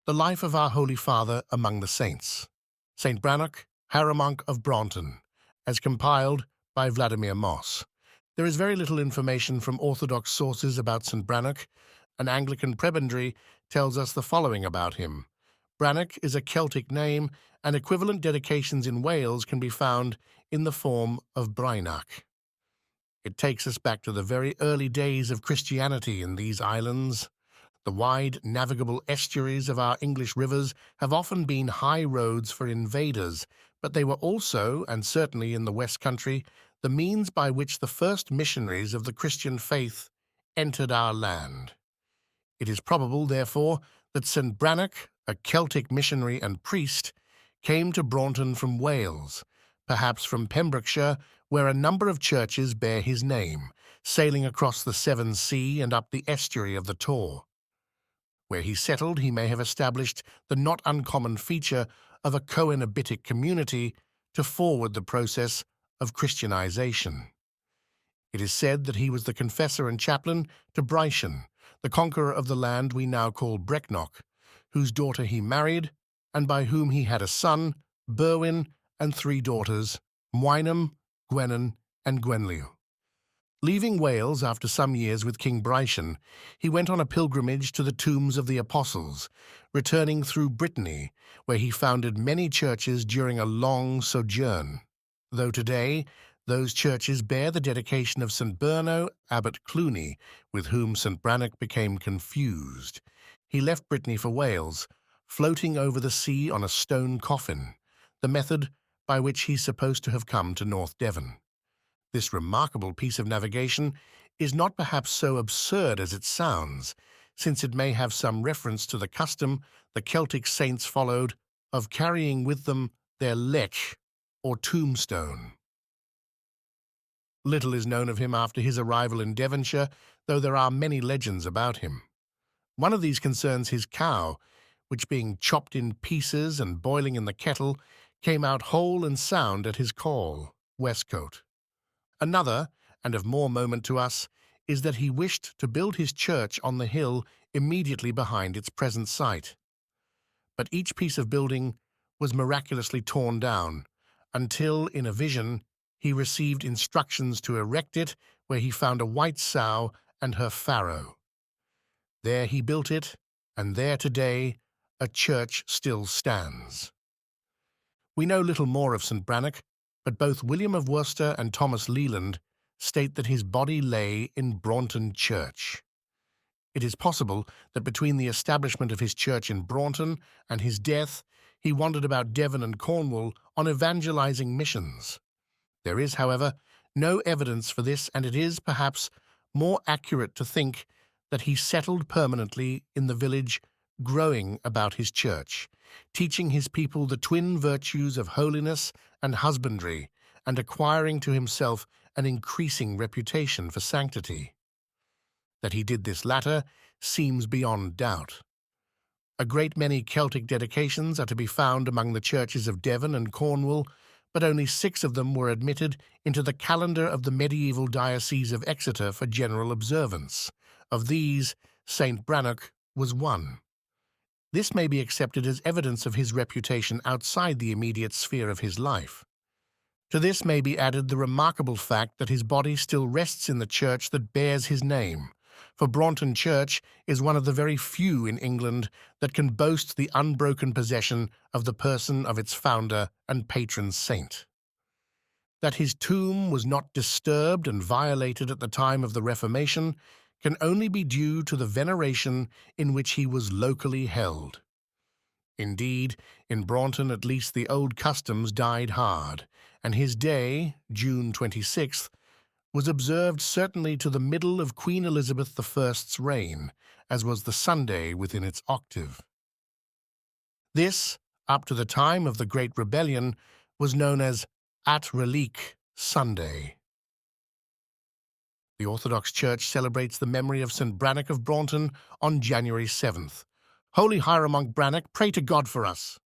The Life of Our Holy Father Among the Saints, St. Brannoc, Hieromonk of Braunton, as compiled by Vladimir Moss. There is very little information from Orthodox sources about St. Brannoc. An Anglican prebendary tells us the following about him. Brannoc is a Celtic name, and equivalent dedications in Wales can be found in the form of Brainoc. It takes us back to the very early days of Christianity in these islands. The wide, navigable estuaries of our English rivers have often been high roads for invaders, but they were also, and certainly in the West Country, the means by which the first missionaries of the Christian faith entered our land. It is probable, therefore, that St. Brannoc, a Celtic missionary and priest, came to Braunton from Wales, perhaps from Pembrokeshire, where a number of churches bear his name, sailing across the Severn Sea and up the estuary of the Tor. Where he settled, he may have established the not uncommon feature of a Coenobitic community to forward the process of Christianization. It is said that he was the confessor and chaplain to Brychan, the conqueror of the land we now call Brecknock, whose daughter he married, and by whom he had a son, Berwin, and 3 daughters, Mwynham, Gwenan, and Gwenlliw. Leaving Wales after some years with King Brychan, he went on a pilgrimage to the tombs of the apostles, returning through Brittany, where he founded many churches during a long sojourn. Though today, those churches bear the dedication of St. Berno, Abbot Cluny, with whom St. Brannoc became confused. He left Brittany for Wales, floating over the sea on a stone coffin, the method by which he's supposed to have come to North Devon. This remarkable piece of navigation is not perhaps so absurd as it sounds, since it may have some reference to the custom the Celtic saints followed of carrying with them their lech, or tombstone. Little is known of him after his arrival in Devonshire, though there are many legends about him. One of these concerns his cow, which being chopped in pieces and boiling in the kettle, came out whole and sound at his call, Westcote. Another, and of more moment to us, is that he wished to build his church on the hill immediately behind its present site. But each piece of building was miraculously torn down, until, in a vision, he received instructions to erect it where he found a white sow and her farrow. There he built it, and there today a church still stands. We know little more of St. Brannoc, but both William of Worcester and Thomas Leland state that his body lay in Braunton Church. It is possible that between the establishment of his church in Braunton and his death, he wandered about Devon and Cornwall on evangelizing missions. There is, however, no evidence for this, and it is, perhaps, more accurate to think that he settled permanently in the village growing about his church, teaching his people the twin virtues of holiness and husbandry, and acquiring to himself an increasing reputation for sanctity. That he did this latter seems beyond doubt. A great many Celtic dedications are to be found among the churches of Devon and Cornwall, but only 6 of them were admitted into the calendar of the medieval Diocese of Exeter for general observance. Of these, St. Brannoc was one. This may be accepted as evidence of his reputation outside the immediate sphere of his life. To this may be added the remarkable fact that his body still rests in the church that bears his name, for Braunton Church is one of the very few in England that can boast the unbroken possession of the person of its founder and patron saint. That his tomb was not disturbed and violated at the time of the Reformation can only be due to the veneration in which he was locally held. Indeed, in Braunton at least the old customs died hard, and his day, June 26th, was observed certainly to the middle of Queen Elizabeth I's reign, as was the Sunday within its octave. This, up to the time of the Great Rebellion, was known as At Relique Sunday. The Orthodox Church celebrates the memory of St. Brannoc of Braunton on January 7th. Holy Hieromonk Brannoc, pray to God for us.